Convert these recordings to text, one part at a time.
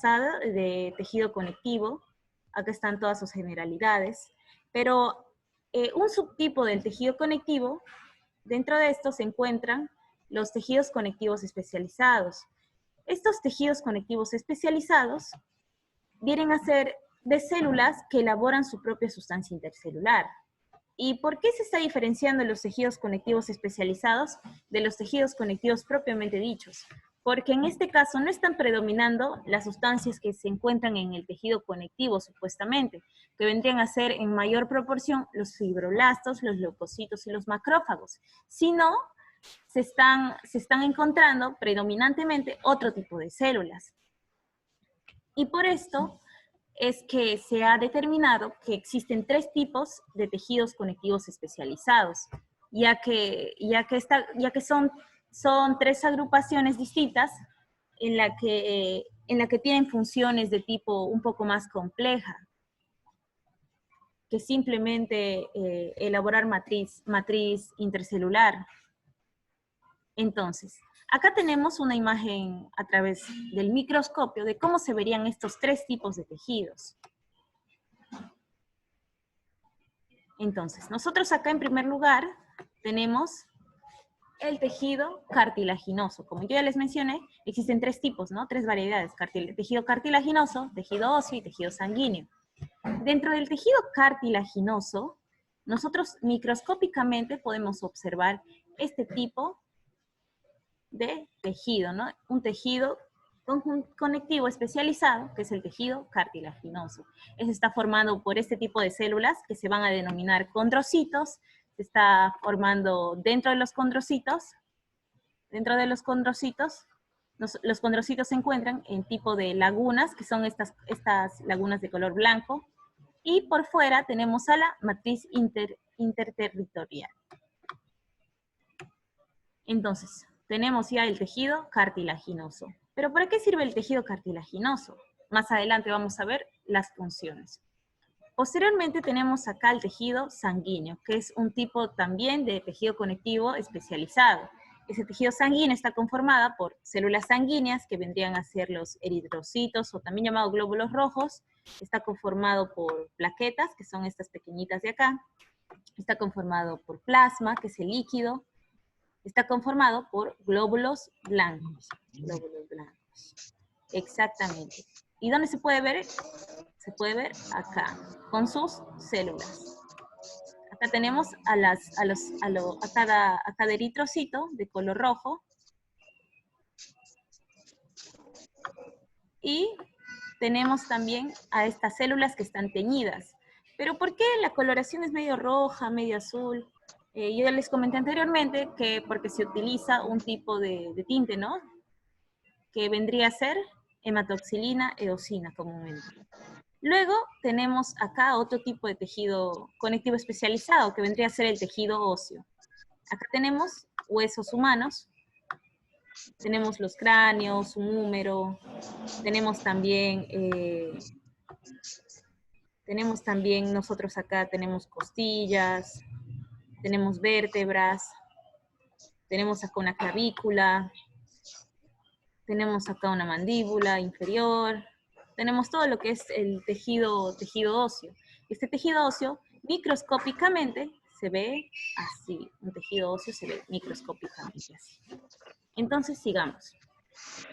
pasada de tejido conectivo. Acá están todas sus generalidades. Pero un subtipo del tejido conectivo, dentro de esto se encuentran los tejidos conectivos especializados. Estos tejidos conectivos especializados vienen a ser de células que elaboran su propia sustancia intercelular. ¿Y por qué se está diferenciando los tejidos conectivos especializados de los tejidos conectivos propiamente dichos? Porque en este caso no están predominando las sustancias que se encuentran en el tejido conectivo, supuestamente, que vendrían a ser en mayor proporción los fibroblastos, los leucocitos y los macrófagos, sino se están encontrando predominantemente otro tipo de células. Y por esto es que se ha determinado que existen 3 tipos de tejidos conectivos especializados, ya que son 3 agrupaciones distintas en la que tienen funciones de tipo un poco más compleja que simplemente elaborar matriz intercelular. Entonces, acá tenemos una imagen a través del microscopio de cómo se verían estos 3 tipos de tejidos. Entonces, nosotros acá en primer lugar tenemos el tejido cartilaginoso. Como yo ya les mencioné, existen 3 tipos, ¿no? 3 variedades: tejido cartilaginoso, tejido óseo y tejido sanguíneo. Dentro del tejido cartilaginoso, nosotros microscópicamente podemos observar este tipo de tejido, ¿no? Un tejido conectivo especializado, que es el tejido cartilaginoso. Ese está formado por este tipo de células que se van a denominar condrocitos. Se está formando dentro de los condrocitos. Los condrocitos se encuentran en tipo de lagunas, que son estas lagunas de color blanco. Y por fuera tenemos a la matriz interterritorial. Entonces, tenemos ya el tejido cartilaginoso. ¿Pero para qué sirve el tejido cartilaginoso? Más adelante vamos a ver las funciones. Posteriormente tenemos acá el tejido sanguíneo, que es un tipo también de tejido conectivo especializado. Ese tejido sanguíneo está conformado por células sanguíneas, que vendrían a ser los eritrocitos, o también llamados glóbulos rojos. Está conformado por plaquetas, que son estas pequeñitas de acá. Está conformado por plasma, que es el líquido. Está conformado por glóbulos blancos. Glóbulos blancos. Exactamente. ¿Y dónde se puede ver? Se puede ver acá, con sus células. Acá tenemos a cada eritrocito de color rojo. Y tenemos también a estas células que están teñidas. ¿Pero por qué la coloración es medio roja, medio azul? Yo ya les comenté anteriormente que porque se utiliza un tipo de tinte, ¿no? Que vendría a ser hematoxilina eosina comúnmente. Luego tenemos acá otro tipo de tejido conectivo especializado, que vendría a ser el tejido óseo. Acá tenemos huesos humanos, tenemos los cráneos, un húmero, tenemos también nosotros acá tenemos costillas, tenemos vértebras, tenemos acá una clavícula, tenemos acá una mandíbula inferior, tenemos todo lo que es el tejido óseo. Este tejido óseo microscópicamente se ve así, un tejido óseo se ve microscópicamente así. Entonces sigamos.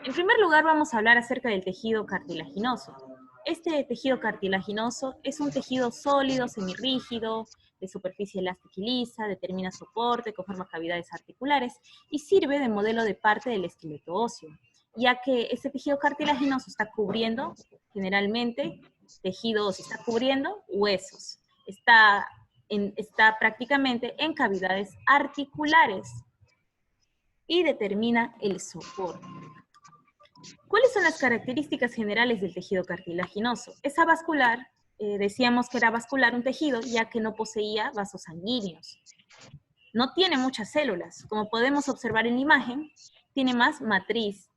En primer lugar vamos a hablar acerca del tejido cartilaginoso. Este tejido cartilaginoso es un tejido sólido, semirrígido, de superficie elástica y lisa, determina soporte, conforma cavidades articulares y sirve de modelo de parte del esqueleto óseo, ya que este tejido cartilaginoso está cubriendo generalmente tejido óseo, está cubriendo huesos, está prácticamente en cavidades articulares y determina el soporte. ¿Cuáles son las características generales del tejido cartilaginoso? Es avascular, decíamos que era vascular un tejido, ya que no poseía vasos sanguíneos. No tiene muchas células, como podemos observar en la imagen, tiene más matriz.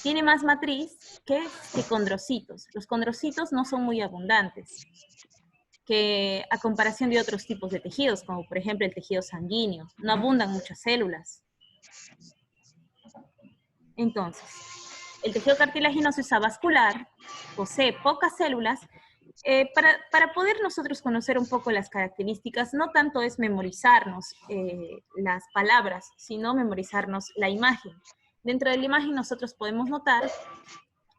Tiene más matriz que condrocitos. Los condrocitos no son muy abundantes, que a comparación de otros tipos de tejidos, como por ejemplo el tejido sanguíneo. No abundan muchas células. Entonces, El tejido cartilaginoso es avascular, posee pocas células. Para poder nosotros conocer un poco las características, no tanto es memorizarnos las palabras, sino memorizarnos la imagen. Dentro de la imagen nosotros podemos notar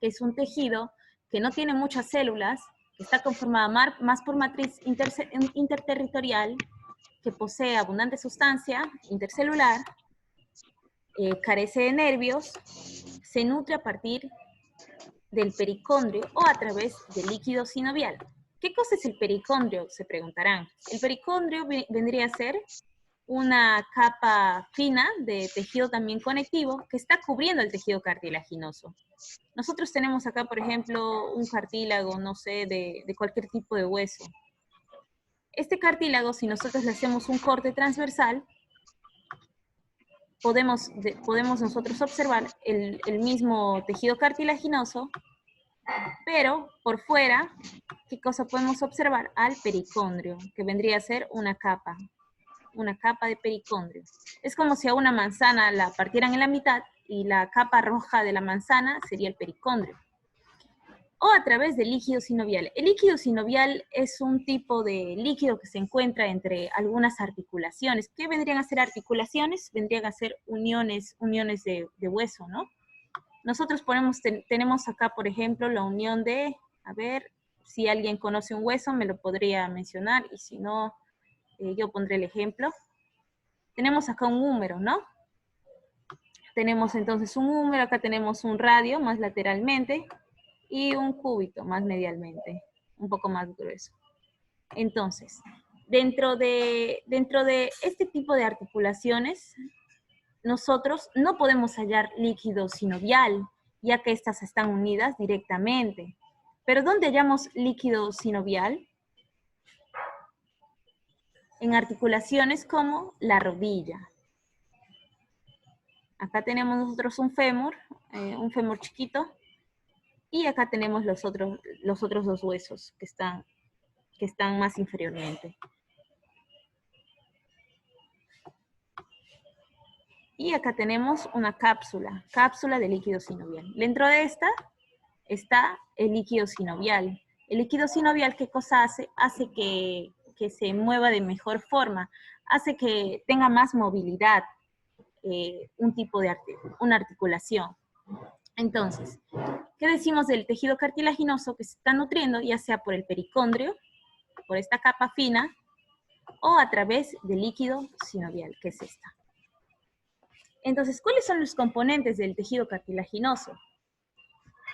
que es un tejido que no tiene muchas células, que está conformada más por matriz interterritorial, que posee abundante sustancia intercelular, carece de nervios, se nutre a partir del pericondrio o a través del líquido sinovial. ¿Qué cosa es el pericondrio? Se preguntarán. El pericondrio vendría a ser una capa fina de tejido también conectivo que está cubriendo el tejido cartilaginoso. Nosotros tenemos acá, por ejemplo, un cartílago, no sé, de cualquier tipo de hueso. Este cartílago, si nosotros le hacemos un corte transversal, podemos nosotros observar el mismo tejido cartilaginoso, pero por fuera, ¿qué cosa podemos observar? Al pericondrio, que vendría a ser una capa de pericondrio. Es como si a una manzana la partieran en la mitad y la capa roja de la manzana sería el pericondrio. O a través del líquido sinovial. El líquido sinovial es un tipo de líquido que se encuentra entre algunas articulaciones. ¿Qué vendrían a ser articulaciones? Vendrían a ser uniones de hueso, ¿no? Nosotros tenemos acá, por ejemplo, la unión de, a ver, si alguien conoce un hueso me lo podría mencionar, y si no, yo pondré el ejemplo. Tenemos acá un húmero, ¿no? Tenemos entonces un húmero, acá tenemos un radio más lateralmente, y un cúbito más medialmente, un poco más grueso. Entonces, dentro de este tipo de articulaciones, nosotros no podemos hallar líquido sinovial, ya que estas están unidas directamente. ¿Pero dónde hallamos líquido sinovial? En articulaciones como la rodilla. Acá tenemos nosotros un fémur chiquito, y acá tenemos los otros dos huesos que están más inferiormente. Y acá tenemos una cápsula de líquido sinovial. Dentro de esta está el líquido sinovial. El líquido sinovial, ¿qué cosa hace? Hace que se mueva de mejor forma, hace que tenga más movilidad, una articulación. Entonces, ¿qué decimos del tejido cartilaginoso que se está nutriendo, ya sea por el pericondrio, por esta capa fina, o a través del líquido sinovial, que es esta? Entonces, ¿cuáles son los componentes del tejido cartilaginoso?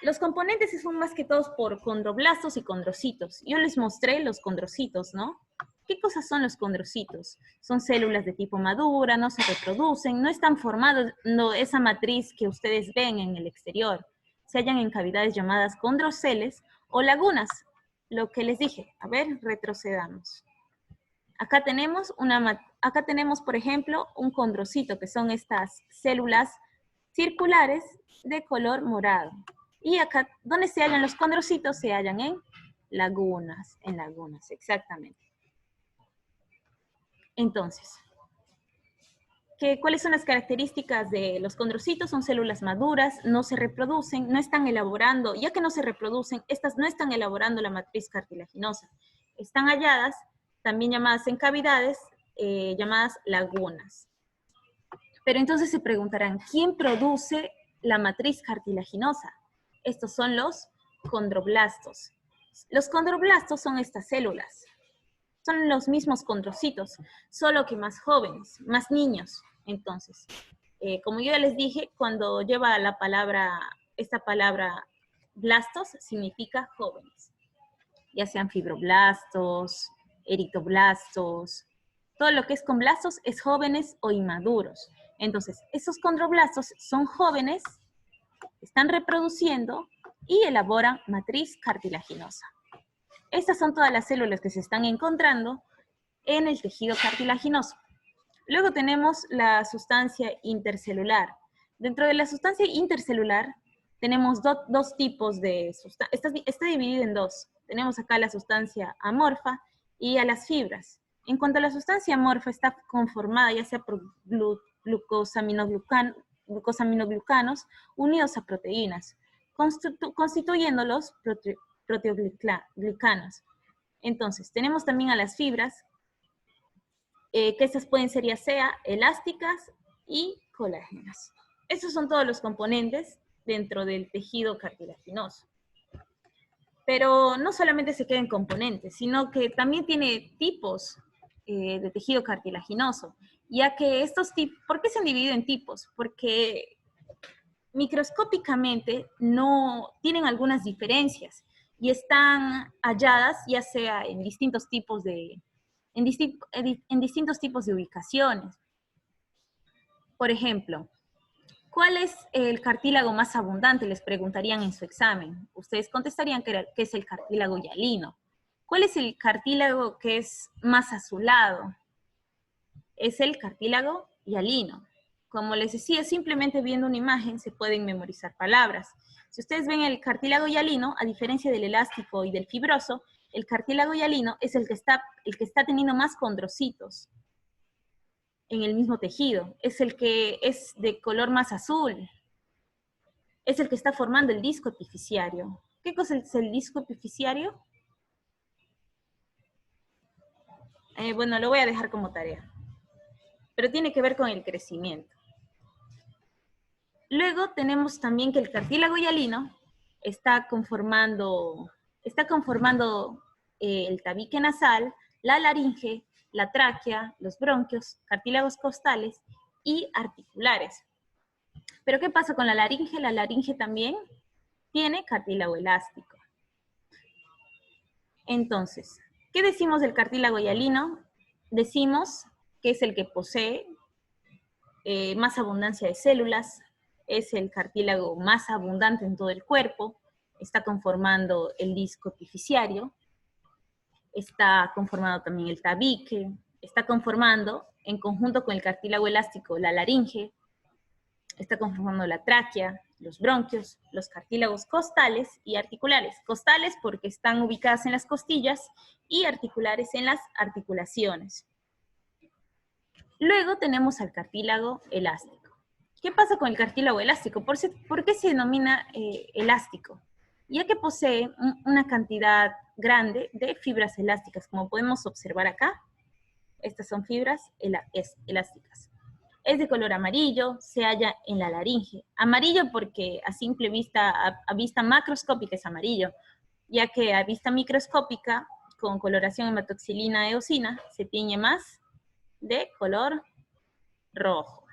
Los componentes son más que todos por condroblastos y condrocitos. Yo les mostré los condrocitos, ¿no? ¿Qué cosas son los condrocitos? Son células de tipo madura, no se reproducen, no están formando esa matriz que ustedes ven en el exterior. Se hallan en cavidades llamadas condroceles o lagunas. Lo que les dije. A ver, retrocedamos. Acá tenemos, por ejemplo, un condrocito, que son estas células circulares de color morado. Y acá, ¿dónde se hallan los condrocitos? Se hallan en lagunas, exactamente. Entonces, ¿cuáles son las características de los condrocitos? Son células maduras, no se reproducen, no están elaborando, ya que no se reproducen, estas no están elaborando la matriz cartilaginosa. Están halladas, también llamadas en cavidades, llamadas lagunas. Pero entonces se preguntarán, ¿quién produce la matriz cartilaginosa? Estos son los condroblastos. Los condroblastos son estas células. Son los mismos condrocitos, solo que más jóvenes, más niños. Entonces, como yo ya les dije, cuando lleva esta palabra blastos, significa jóvenes. Ya sean fibroblastos, eritoblastos, todo lo que es con blastos es jóvenes o inmaduros. Entonces, esos condroblastos son jóvenes, están reproduciendo y elaboran matriz cartilaginosa. Estas son todas las células que se están encontrando en el tejido cartilaginoso. Luego tenemos la sustancia intercelular. Dentro de la sustancia intercelular tenemos dos tipos de sustancia. Está dividida en dos. Tenemos acá la sustancia amorfa y a las fibras. En cuanto a la sustancia amorfa, está conformada ya sea por glucosaminoglucano, glucosaminoglucanos unidos a proteínas, constituyendo los proteoglicanos. Entonces, tenemos también a las fibras, que estas pueden ser ya sea elásticas y colágenas. Estos son todos los componentes dentro del tejido cartilaginoso. Pero no solamente se queda en componentes, sino que también tiene tipos de tejido cartilaginoso, ya que estos tipos, ¿por qué se han dividido en tipos? Porque microscópicamente no tienen algunas diferencias y están halladas ya sea en distintos tipos de, en distintos tipos de ubicaciones. Por ejemplo, ¿cuál es el cartílago más abundante? Les preguntarían en su examen. Ustedes contestarían que es el cartílago hialino. ¿Cuál es el cartílago que es más azulado? Es el cartílago hialino. Como les decía, simplemente viendo una imagen se pueden memorizar palabras. Si ustedes ven el cartílago hialino, a diferencia del elástico y del fibroso, el cartílago hialino es el que está teniendo más condrocitos en el mismo tejido. Es el que es de color más azul. Es el que está formando el disco epifisiario. ¿Qué cosa es el disco epifisiario? Bueno, lo voy a dejar como tarea. Pero tiene que ver con el crecimiento. Luego tenemos también que el cartílago hialino está conformando el tabique nasal, la laringe, la tráquea, los bronquios, cartílagos costales y articulares. ¿Pero qué pasa con la laringe? La laringe también tiene cartílago elástico. Entonces, ¿qué decimos del cartílago hialino? Decimos que es el que posee más abundancia de células, es el cartílago más abundante en todo el cuerpo, está conformando el disco epifisiario, está conformando también el tabique, está conformando, en conjunto con el cartílago elástico, la laringe, está conformando la tráquea, los bronquios, los cartílagos costales y articulares. Costales porque están ubicadas en las costillas y articulares en las articulaciones. Luego tenemos al cartílago elástico. ¿Qué pasa con el cartílago elástico? ¿Por qué se denomina elástico? Ya que posee una cantidad grande de fibras elásticas, como podemos observar acá. Estas son fibras elásticas. Es de color amarillo, se halla en la laringe. Amarillo porque a simple vista, a vista macroscópica es amarillo, ya que a vista microscópica, con coloración hematoxilina eosina, se tiñe más de color rojo.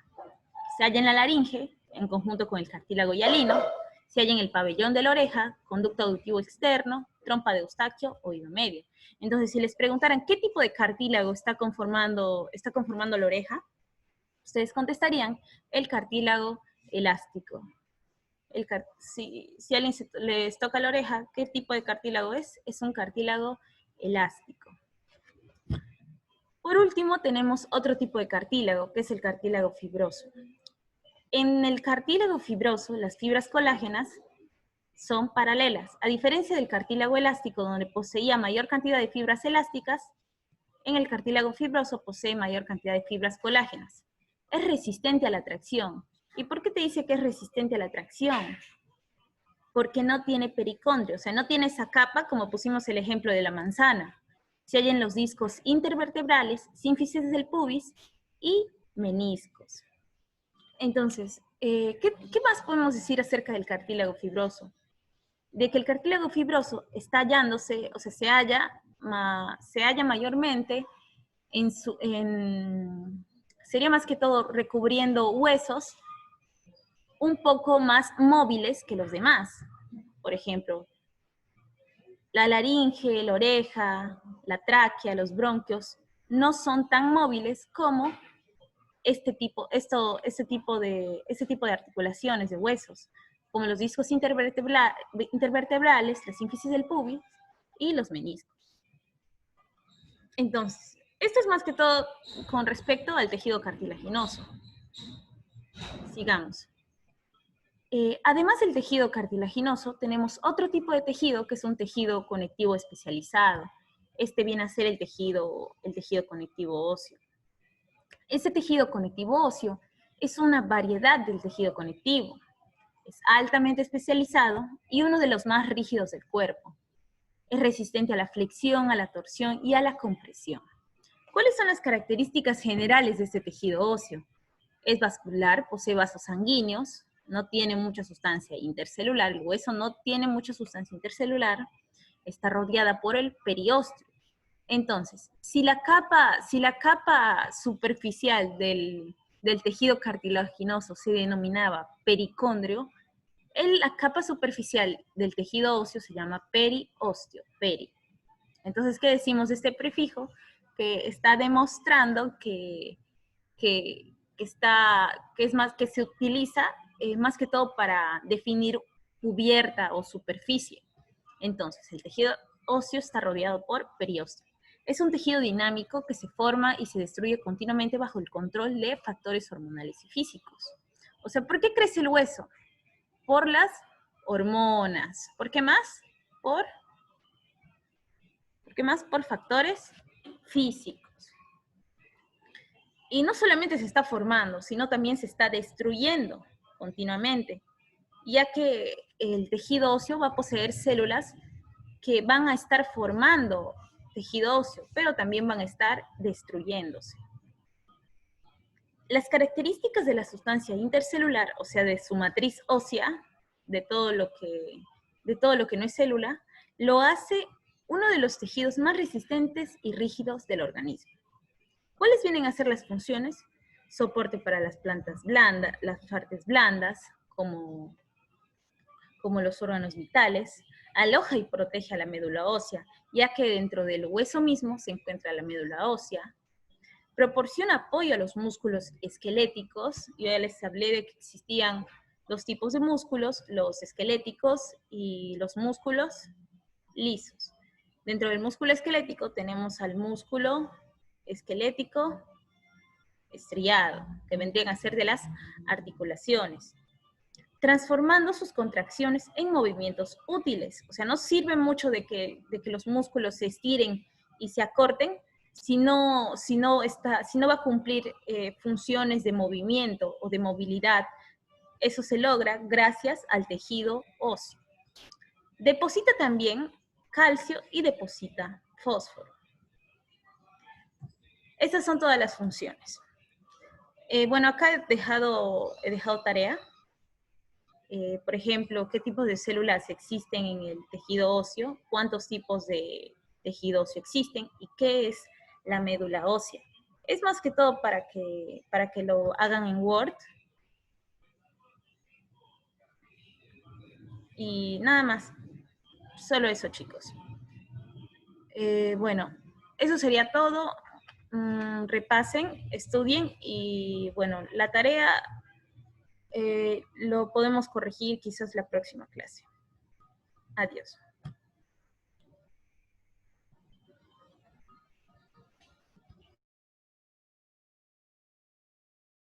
Se halla en la laringe, en conjunto con el cartílago hialino, se halla en el pabellón de la oreja, conducto auditivo externo, trompa de Eustaquio, oído medio. Entonces, si les preguntaran qué tipo de cartílago está conformando la oreja, ustedes contestarían el cartílago elástico. Si a alguien les toca la oreja, ¿qué tipo de cartílago es? Es un cartílago elástico. Por último, tenemos otro tipo de cartílago, que es el cartílago fibroso. En el cartílago fibroso, las fibras colágenas son paralelas. A diferencia del cartílago elástico, donde poseía mayor cantidad de fibras elásticas, en el cartílago fibroso posee mayor cantidad de fibras colágenas. Es resistente a la tracción. ¿Y por qué te dice que es resistente a la tracción? Porque no tiene pericondrio, o sea, no tiene esa capa como pusimos el ejemplo de la manzana. Se hallan los discos intervertebrales, sínfisis del pubis y meniscos. Entonces, ¿qué más podemos decir acerca del cartílago fibroso? De que el cartílago fibroso está hallándose, o sea, se halla mayormente sería más que todo recubriendo huesos un poco más móviles que los demás. Por ejemplo, la laringe, la oreja, la tráquea, los bronquios, no son tan móviles como este tipo de articulaciones de huesos, como los discos intervertebrales, la sínfisis del pubis y los meniscos. Entonces, esto es más que todo con respecto al tejido cartilaginoso. Sigamos. Además del tejido cartilaginoso, tenemos otro tipo de tejido que es un tejido conectivo especializado. Este viene a ser el tejido conectivo óseo. Este tejido conectivo óseo es una variedad del tejido conectivo. Es altamente especializado y uno de los más rígidos del cuerpo. Es resistente a la flexión, a la torsión y a la compresión. ¿Cuáles son las características generales de este tejido óseo? Es vascular, posee vasos sanguíneos, no tiene mucha sustancia intercelular, el hueso no tiene mucha sustancia intercelular, está rodeada por el periósteo. Entonces, si la capa superficial del tejido cartilaginoso se denominaba pericondrio, la capa superficial del tejido óseo se llama periósteo, peri. Entonces, ¿qué decimos de este prefijo? Que está demostrando que se utiliza más que todo para definir cubierta o superficie. Entonces, el tejido óseo está rodeado por periósteo. Es un tejido dinámico que se forma y se destruye continuamente bajo el control de factores hormonales y físicos. O sea, ¿por qué crece el hueso? Por las hormonas. ¿Por qué más? ¿Por qué más? Por factores físicos. Y no solamente se está formando, sino también se está destruyendo continuamente, ya que el tejido óseo va a poseer células que van a estar formando tejido óseo, pero también van a estar destruyéndose. Las características de la sustancia intercelular, o sea, de su matriz ósea, de todo lo que no es célula, lo hace uno de los tejidos más resistentes y rígidos del organismo. ¿Cuáles vienen a ser las funciones? Soporte para las plantas blandas, las partes blandas, como los órganos vitales, aloja y protege a la médula ósea, ya que dentro del hueso mismo se encuentra la médula ósea, proporciona apoyo a los músculos esqueléticos. Yo ya les hablé de que existían dos tipos de músculos, los esqueléticos y los músculos lisos. Dentro del músculo esquelético tenemos al músculo esquelético estriado, que vendrían a ser de las articulaciones, transformando sus contracciones en movimientos útiles. O sea, no sirve mucho de que los músculos se estiren y se acorten si no va a cumplir funciones de movimiento o de movilidad. Eso se logra gracias al tejido óseo. Deposita también calcio y deposita fósforo. Esas son todas las funciones. Bueno, acá he dejado tarea. Por ejemplo, qué tipos de células existen en el tejido óseo, cuántos tipos de tejido óseo existen y qué es la médula ósea. Es más que todo para que lo hagan en Word. Y nada más. Solo eso, chicos. Bueno, eso sería todo. Repasen, estudien y bueno, la tarea lo podemos corregir quizás la próxima clase. Adiós.